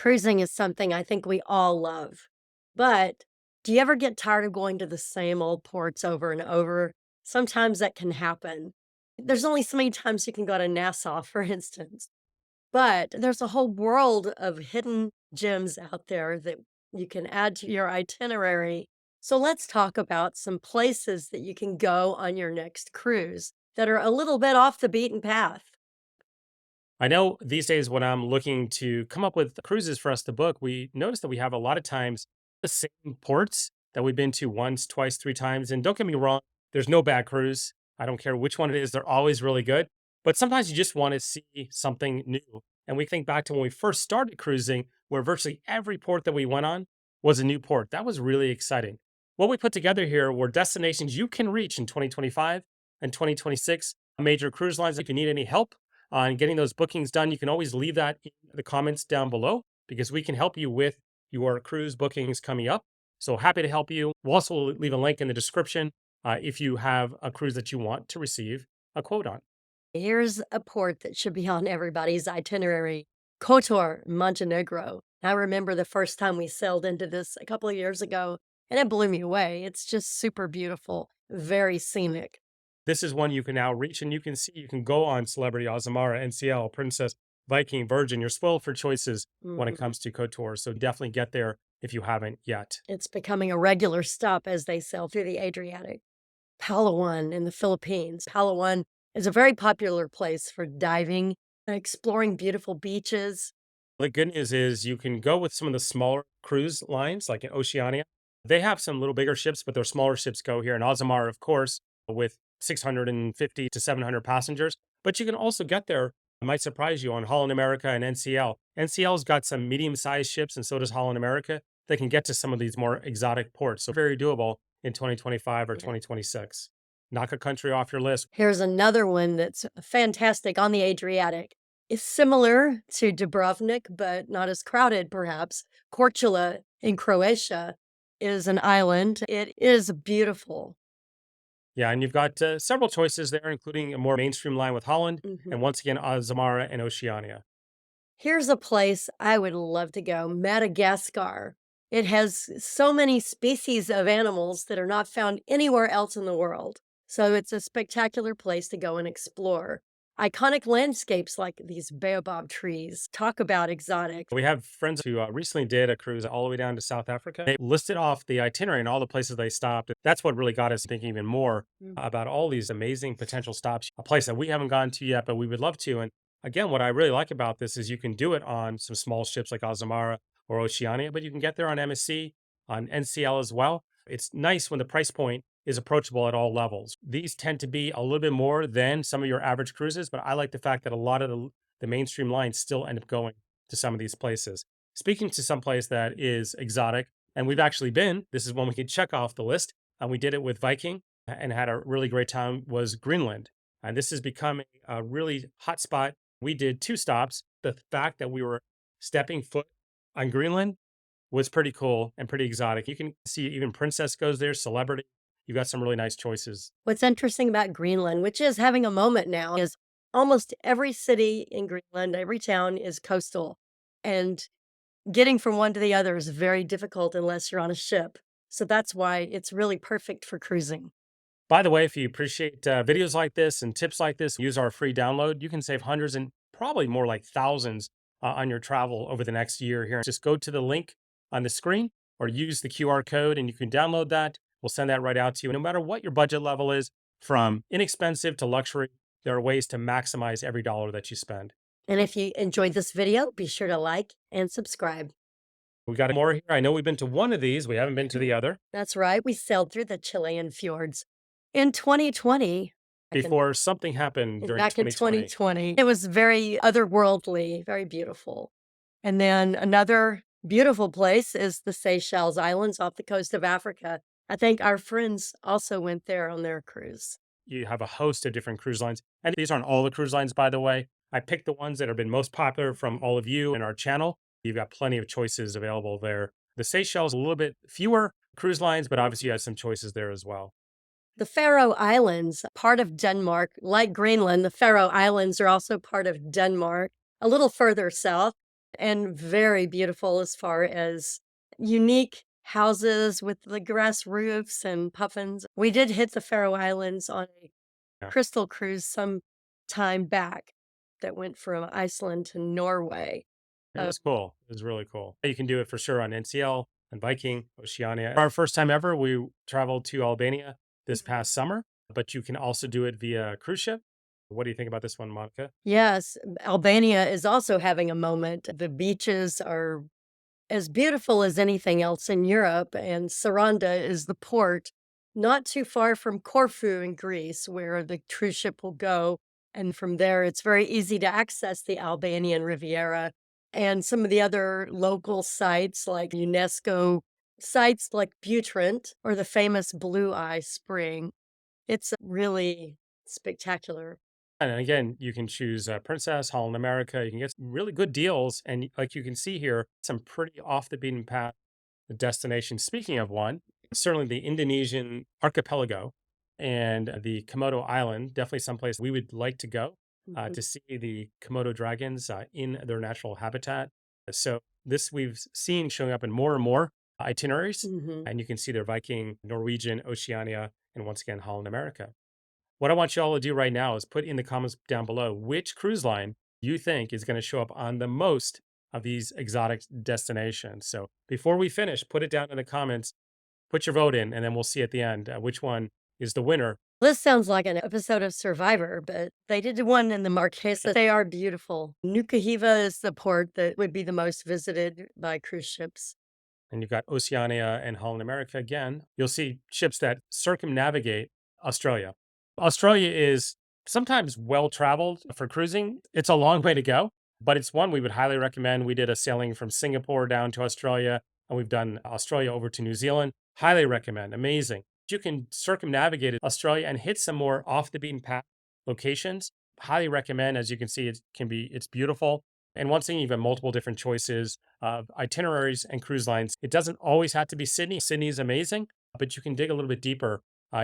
Cruising is something I think we all love. But do you ever get tired of going to the same old ports over and over? Sometimes that can happen. There's only so many times you can go to Nassau, for instance, but there's a whole world of hidden gems out there that you can add to your itinerary. So let's talk about some places that you can go on your next cruise that are a little bit off the beaten path. I know these days when I'm looking to come up with cruises for us to book, we notice that we have a lot of times the same ports that we've been to once, twice, three times. And don't get me wrong, there's no bad cruise. I don't care which one it is, they're always really good. But sometimes you just want to see something new. And we think back to when we first started cruising, where virtually every port that we went on was a new port. That was really exciting. What we put together here were destinations you can reach in 2025 and 2026, major cruise lines. If you need any help on getting those bookings done, you can always leave that in the comments down below because we can help you with your cruise bookings coming up. So happy to help you. We'll also leave a link in the description if you have a cruise that you want to receive a quote on. Here's a port that should be on everybody's itinerary: Kotor, Montenegro. I remember the first time we sailed into this a couple of years ago, and it blew me away. It's just super beautiful, very scenic. This is one you can now reach and you can see, you can go on Celebrity, Azamara, NCL, Princess, Viking, Virgin. You're spoiled for choices when it Mhm. comes to Kotor. So definitely get there if you haven't yet. It's becoming a regular stop as they sail through the Adriatic. Palawan in the Philippines. Palawan is a very popular place for diving, exploring beautiful beaches. The good news is you can go with some of the smaller cruise lines, like in Oceania. They have some little bigger ships, but their smaller ships go here. And Azamar, of course, with 650 to 700 passengers. But you can also get there, it might surprise you, on Holland America and NCL. NCL's got some medium sized ships, and so does Holland America. They can get to some of these more exotic ports. So very doable in 2025 or Yeah. 2026. Knock a country off your list. Here's another one that's fantastic on the Adriatic. It's similar to Dubrovnik, but not as crowded, perhaps. Korčula in Croatia is an island. It is beautiful. Yeah, and you've got several choices there, including a more mainstream line with Holland, and Mhm. once again, Azamara and Oceania. Here's a place I would love to go: Madagascar. It has so many species of animals that are not found anywhere else in the world. So it's a spectacular place to go and explore. Iconic landscapes like these baobab trees. Talk about exotic. We have friends who recently did a cruise all the way down to South Africa. They listed off the itinerary and all the places they stopped. That's what really got us thinking even more Mm. about all these amazing potential stops. A place that we haven't gone to yet, but we would love to. And again, what I really like about this is you can do it on some small ships like Azamara or Oceania, but you can get there on MSC, on NCL as well. It's nice when the price point is approachable at all levels. These tend to be a little bit more than some of your average cruises, but I like the fact that a lot of the mainstream lines still end up going to some of these places. Speaking to some place that is exotic, and we've actually been, this is one we could check off the list. And we did it with Viking and had a really great time, was Greenland. And this is becoming a really hot spot. We did two stops. The fact that we were stepping foot on Greenland was pretty cool and pretty exotic. You can see even Princess goes there, Celebrity. You've got some really nice choices. What's interesting about Greenland, which is having a moment now, is almost every city in Greenland, every town is coastal. And getting from one to the other is very difficult unless you're on a ship. So that's why it's really perfect for cruising. By the way, if you appreciate videos like this and tips like this, use our free download. You can save hundreds and probably more like thousands on your travel over the next year here. Just go to the link on the screen or use the QR code and you can download that. We'll send that right out to you. No matter what your budget level is, from inexpensive to luxury, there are ways to maximize every dollar that you spend. And if you enjoyed this video, be sure to like and subscribe. We got more here. I know we've been to one of these, we haven't been to the other That's right. We sailed through the Chilean fjords in 2020. before something happened during Back in 2020. 2020. It was very otherworldly, very beautiful. And then another beautiful place is the Seychelles Islands off the coast of Africa. I think our friends also went there on their cruise. You have a host of different cruise lines. And these aren't all the cruise lines, by the way. I picked the ones that have been most popular from all of you in our channel. You've got plenty of choices available there. The Seychelles, a little bit fewer cruise lines, but obviously you have some choices there as well. The Faroe Islands, part of Denmark, like Greenland, the Faroe Islands are also part of Denmark, a little further south. and very beautiful as far as unique houses with the grass roofs and puffins. We did hit the Faroe Islands on a Yeah, crystal cruise some time back that went from Iceland to Norway. it was cool. It was really cool. You can do it for sure on NCL and Viking, Oceania. Our first time ever, we traveled to Albania this Mhm. past summer, but you can also do it via cruise ship. What do you think about this one, Monica? Yes, Albania is also having a moment. The beaches are as beautiful as anything else in Europe, and Saranda is the port not too far from Corfu in Greece, where the cruise ship will go. And from there, it's very easy to access the Albanian Riviera and some of the other local sites like UNESCO sites like Butrint or the famous Blue Eye Spring. It's really spectacular. And again, you can choose Princess, Holland America. You can get some really good deals. And like you can see here, some pretty off the beaten path destinations. Speaking of one, certainly the Indonesian archipelago and the Komodo Island, definitely someplace we would like to go Mhm. to see the Komodo dragons in their natural habitat. So this we've seen showing up in more and more itineraries, Mhm. and you can see their Viking, Norwegian, Oceania, and once again, Holland America. What I want you all to do right now is put in the comments down below which cruise line you think is going to show up on the most of these exotic destinations. So before we finish, put it down in the comments, put your vote in, and then we'll see at the end which one is the winner. This sounds like an episode of Survivor, but they did one in the Marquesas. They are beautiful. Nukahiva is the port that would be the most visited by cruise ships. And you've got Oceania and Holland America again. You'll see ships that circumnavigate Australia. Australia is sometimes well traveled for cruising. It's a long way to go, but it's one we would highly recommend. We did a sailing from Singapore down to Australia, and we've done Australia over to New Zealand. Highly recommend. Amazing. You can circumnavigate Australia and hit some more off the beaten path locations. Highly recommend. As you can see, it's beautiful. And once again, you've got multiple different choices of itineraries and cruise lines. It doesn't always have to be Sydney. Sydney is amazing, but you can dig a little bit deeper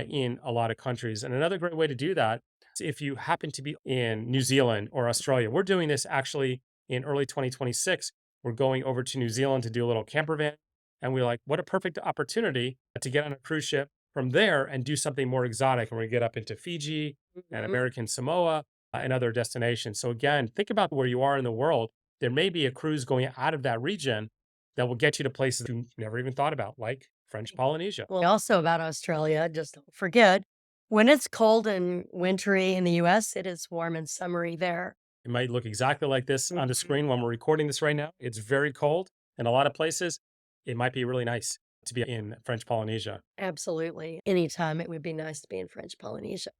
in a lot of countries. And another great way to do that is if you happen to be in New Zealand or Australia. We're doing this actually in early 2026. We're going over to New Zealand to do a little camper van. And we're like, what a perfect opportunity to get on a cruise ship from there and do something more exotic. And we get up into Fiji and Mhm. American Samoa and other destinations. So again, think about where you are in the world. There may be a cruise going out of that region that will get you to places you never even thought about, like French Polynesia. Well, also about Australia, just don't forget when it's cold and wintry in the US, it is warm and summery there. It might look exactly like this on the Mhm. screen when we're recording this right now. It's very cold in a lot of places. It might be really nice to be in French Polynesia. Absolutely. Anytime it would be nice to be in French Polynesia.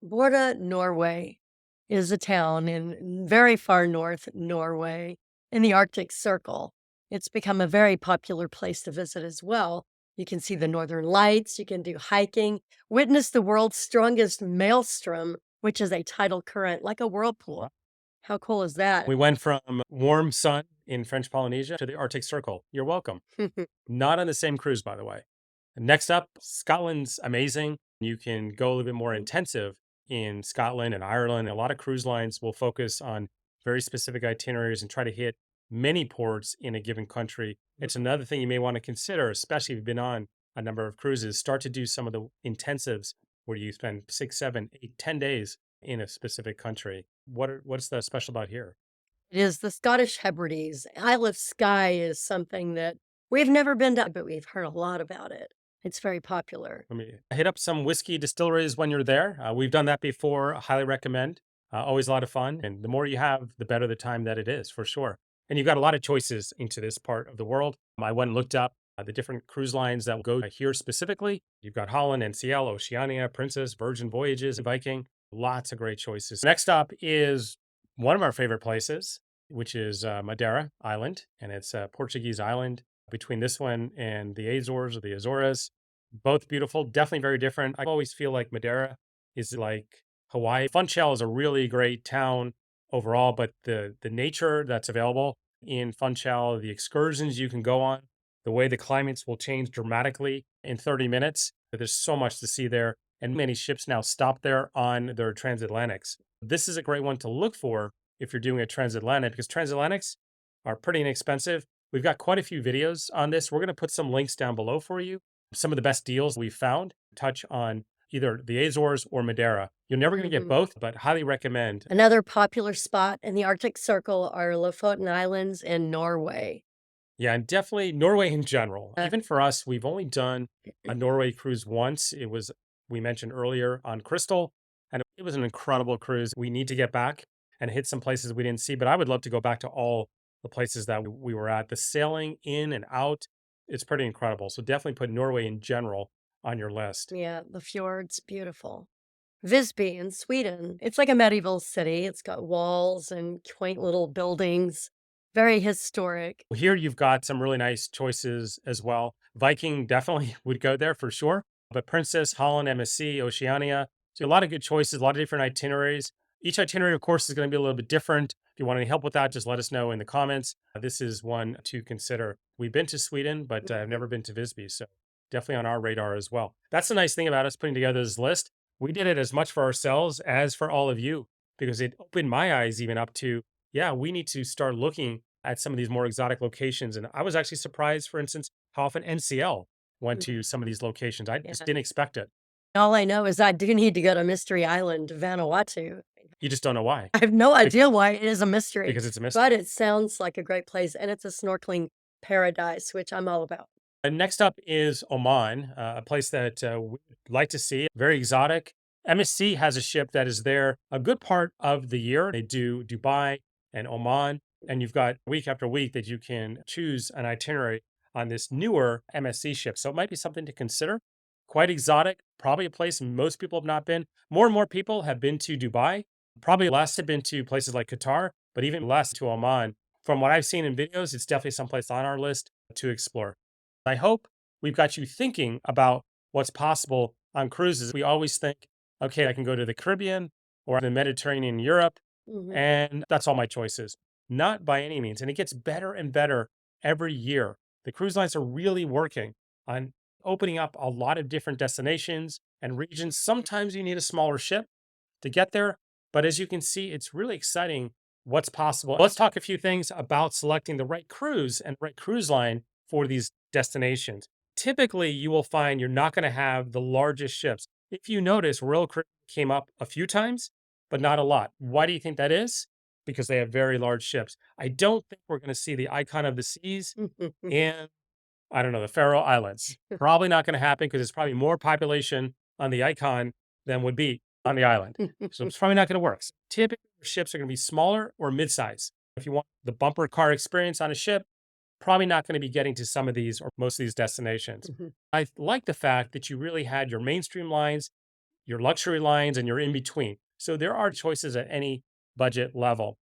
Borda, Norway is a town in very far north Norway in the Arctic Circle. It's become a very popular place to visit as well. You can see the northern lights, you can do hiking, witness the world's strongest maelstrom, which is a tidal current like a whirlpool. How cool is that? We went from warm sun in French Polynesia to the Arctic Circle. You're welcome. Not on the same cruise, by the way. Next up, Scotland's amazing. You can go a little bit more intensive in Scotland and Ireland. A lot of cruise lines will focus on very specific itineraries and try to hit many ports in a given country. It's another thing you may want to consider, especially if you've been on a number of cruises. Start to do some of the intensives where you spend 6, 7, 8, 10 days in a specific country. What's the special about here? It is the Scottish Hebrides. Isle of Skye is something that we've never been to, but we've heard a lot about it. It's very popular. Let me hit up some whiskey distilleries when you're there. We've done that before. I highly recommend. Always a lot of fun. And the more you have, the better the time that it is, for sure. And you've got a lot of choices into this part of the world. I went and looked up the different cruise lines that will go here specifically. You've got Holland, NCL, Oceania, Princess, Virgin Voyages, Viking. Lots of great choices. Next up is one of our favorite places, which is Madeira Island. And it's a Portuguese island. Between this one and the Azores or the Azores, both beautiful, definitely very different. I always feel like Madeira is like Hawaii. Funchal is a really great town overall, but the nature that's available in Funchal, the excursions you can go on, the way the climates will change dramatically in 30 minutes. There's so much to see there, and many ships now stop there on their transatlantics. This is a great one to look for if you're doing a transatlantic because transatlantics are pretty inexpensive. We've got quite a few videos on this. We're going to put some links down below for you. Some of the best deals we've found touch on either the Azores or Madeira. You're never going to get Mhm. both, but highly recommend. Another popular spot in the Arctic Circle are Lofoten Islands in Norway. Yeah, and definitely Norway in general. Uh, Even for us, we've only done a Norway cruise once. It was, we mentioned earlier, on Crystal, and it was an incredible cruise. We need to get back and hit some places we didn't see, but I would love to go back to all the places that we were at. The sailing in and out, it's pretty incredible. So definitely put Norway in general on your list. yeah, the fjord's beautiful. Visby in Sweden. It's like a medieval city. It's got walls and quaint little buildings. Very historic. Here you've got some really nice choices as well. Viking definitely would go there for sure, but Princess, Holland, MSC, Oceania. So a lot of good choices, a lot of different itineraries. Each itinerary, of course, is going to be a little bit different. If you want any help with that, just let us know in the comments. This is one to consider. We've been to Sweden, but I've Mhm. never been to Visby, so definitely on our radar as well. That's the nice thing about us putting together this list. We did it as much for ourselves as for all of you because it opened my eyes even up to, yeah, we need to start looking at some of these more exotic locations. And I was actually surprised, for instance, how often NCL went to Mhm. some of these locations. I just Yeah. didn't expect it. All I know is I do need to go to Mystery Island, Vanuatu. You just don't know why, I have no Bec- idea why it is a mystery, because it's a but mystery. it sounds like a great place and it's a snorkeling paradise, which I'm all about. And next up is Oman, a place that we'd like to see. Very exotic. MSC has a ship that is there a good part of the year. They do Dubai and Oman, and you've got week after week that you can choose an itinerary on this newer MSC ship. So it might be something to consider. Quite exotic, probably a place most people have not been. More and more people have been to Dubai. Probably less have been to places like Qatar, but even less to Oman. From what I've seen in videos, it's definitely someplace on our list to explore. I hope we've got you thinking about what's possible on cruises. We always think, okay, I can go to the Caribbean or the Mediterranean, Europe, Mhm. and that's all my choices. Not by any means. And it gets better and better every year. The cruise lines are really working on opening up a lot of different destinations and regions. Sometimes you need a smaller ship to get there. But as you can see, it's really exciting what's possible. Let's talk a few things about selecting the right cruise and right cruise line for these destinations. Typically, you will find you're not going to have the largest ships. If you notice, Royal Caribbean came up a few times, but not a lot. Why do you think that is? Because they have very large ships. I don't think we're going to see the Icon of the Seas in, I don't know, the Faroe Islands. Probably not going to happen because it's probably more population on the Icon than would be on the island. So it's probably not going to work. So typically, ships are going to be smaller or mid-size. If you want the bumper car experience on a ship, probably not going to be getting to some of these or most of these destinations. Mhm. I like the fact that you really had your mainstream lines, your luxury lines, and your in between. So there are choices at any budget level.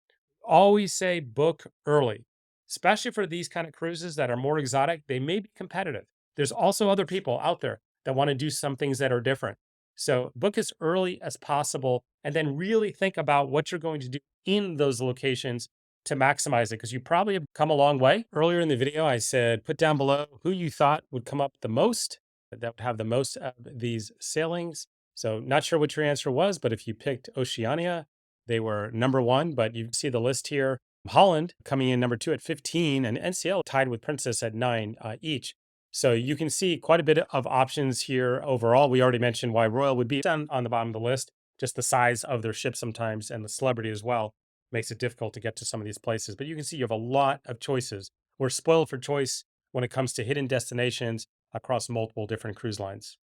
Always say book early, especially for these kind of cruises that are more exotic. They may be competitive. There's also other people out there that want to do some things that are different. So book as early as possible and then really think about what you're going to do in those locations to maximize it because you probably have come a long way. Earlier in the video, I said put down below who you thought would come up the most, that would have the most of these sailings. So, not sure what your answer was, but if you picked Oceania, they were number one. But you see the list here Holland coming in number two at 15, and NCL tied with Princess at nine each. So, you can see quite a bit of options here overall. We already mentioned why Royal would be down on the bottom of the list, just the size of their ship sometimes and the celebrity as well makes it difficult to get to some of these places. But you can see you have a lot of choices. We're spoiled for choice when it comes to hidden destinations across multiple different cruise lines.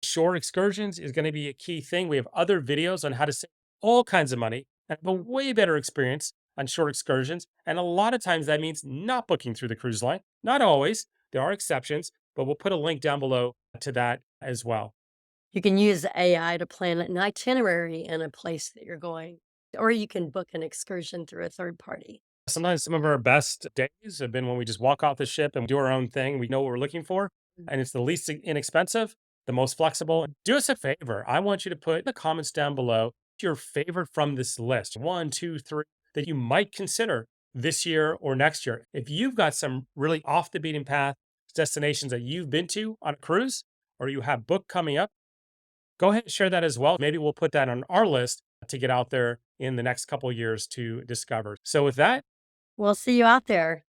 Shore excursions is going to be a key thing. We have other videos on how to save all kinds of money and have a way better experience on short excursions. And a lot of times that means not booking through the cruise line. Not always, there are exceptions, but we'll put a link down below to that as well. You can use AI to plan an itinerary in a place that you're going, or you can book an excursion through a third party. Sometimes some of our best days have been when we just walk off the ship and do our own thing. We know what we're looking for, and it's the least inexpensive, the most flexible. Do us a favor. I want you to put in the comments down below your favorite from this list one, two, three that you might consider this year or next year. If you've got some really off the beaten path destinations that you've been to on a cruise or you have booked coming up, go ahead and share that as well. Maybe we'll put that on our list to get out there in the next couple of years to discover. So, with that, We'll see you out there.